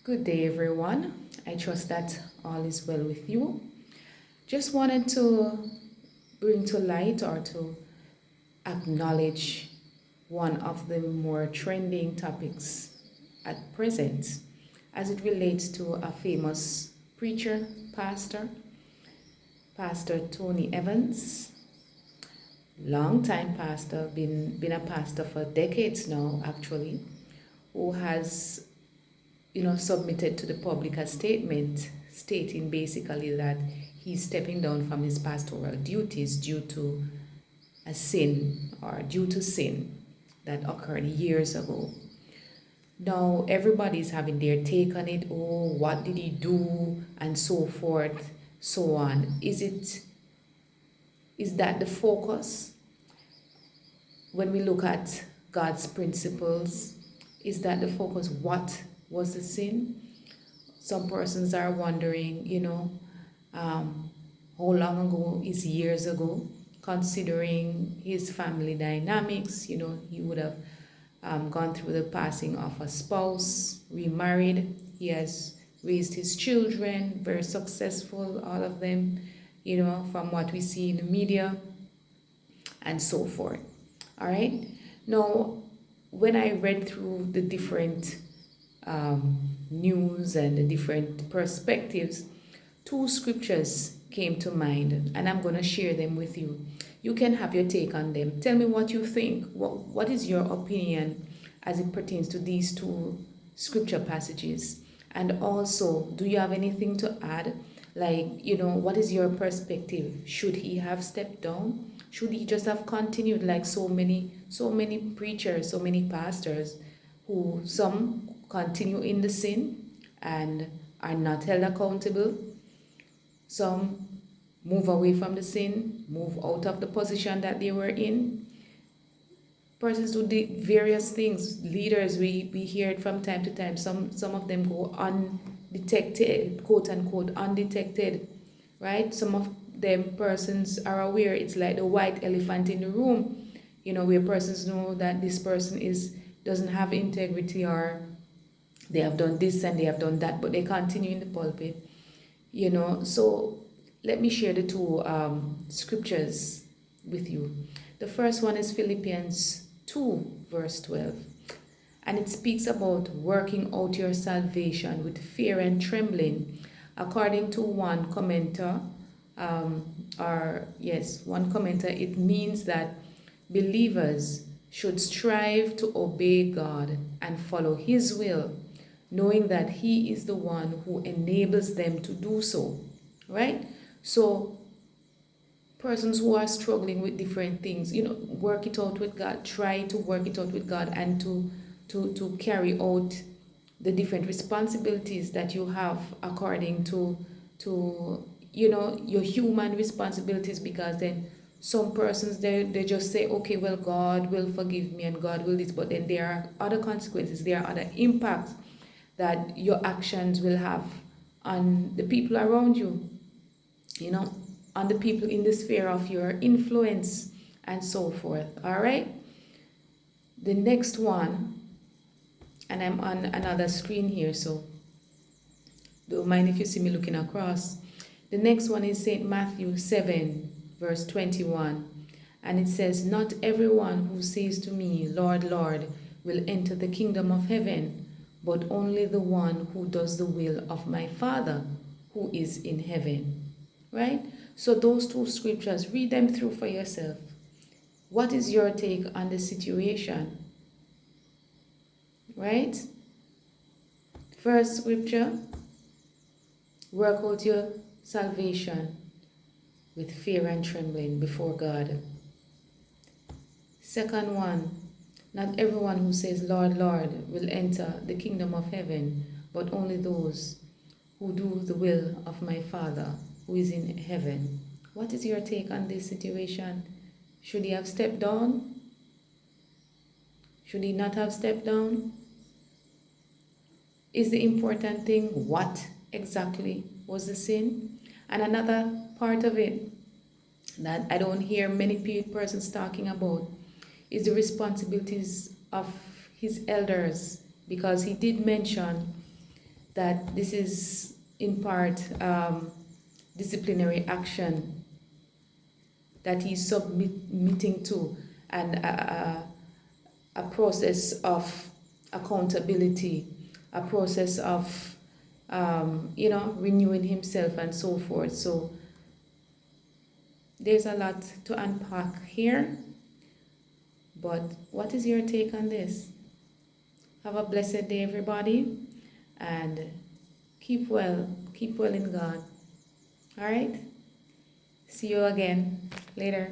Good day, everyone. I trust that all is well with you. Just wanted to bring to light or to acknowledge one of the more trending topics at present as it relates to a famous preacher, Pastor Tony Evans, long-time pastor, been a pastor for decades now, actually, who has submitted to the public a statement stating basically that he's stepping down from his pastoral duties due to a sin or due to sin that occurred years ago. Now everybody's having their take on it. Oh, what did he do, and so forth, so on. Is that the focus when we look at God's principles? Is that the focus? What was the sin? Some persons are wondering, how long ago is years ago, considering his family dynamics. He would have gone through the passing of a spouse, remarried. He has raised his children, very successful, all of them, from what we see in the media and so forth. All right. Now, when I read through the different news and the different perspectives, two scriptures came to mind, and I'm going to share them with you. You can have your take on them. Tell me what you think. What is your opinion as it pertains to these two scripture passages? And also, do you have anything to add? Like, what is your perspective? Should he have stepped down? Should he just have continued like so many preachers, so many pastors who some continue in the sin and are not held accountable? Some move away from the sin, move out of the position that they were in. Persons do various things. Leaders, we hear it from time to time. Some of them go undetected, quote unquote, undetected, right? Some of them persons are aware. It's like the white elephant in the room, where persons know that this person doesn't have integrity, or they have done this and they have done that, but they continue in the pulpit, So let me share the two scriptures with you. The first one is Philippians 2, verse 12. And it speaks about working out your salvation with fear and trembling. According to one commenter, it means that believers should strive to obey God and follow His will, knowing that He is the one who enables them to do so, right? So persons who are struggling with different things, work it out with God, try to work it out with God, and to carry out the different responsibilities that you have according to your human responsibilities, because then some persons, they just say, okay, well, God will forgive me and God will this, but then there are other consequences, there are other impacts that your actions will have on the people around you, on the people in the sphere of your influence and so forth. All right. The next one, and I'm on another screen here, so don't mind if you see me looking across. The next one is St. Matthew 7, verse 21. And it says, not everyone who says to me, Lord, Lord, will enter the kingdom of heaven, but only the one who does the will of my Father who is in heaven. Right? So those two scriptures, read them through for yourself. What is your take on the situation? Right? First scripture, work out your salvation with fear and trembling before God. Second one, not everyone who says, Lord, Lord, will enter the kingdom of heaven, but only those who do the will of my Father who is in heaven. What is your take on this situation? Should he have stepped down? Should he not have stepped down? Is the important thing what exactly was the sin? And another part of it that I don't hear many persons talking about is the responsibilities of his elders, because he did mention that this is in part disciplinary action that he's submitting to, and a process of accountability, a process of renewing himself and so forth. So there's a lot to unpack here, but what is your take on this? Have a blessed day, everybody, and keep well in God. All right, see you again later.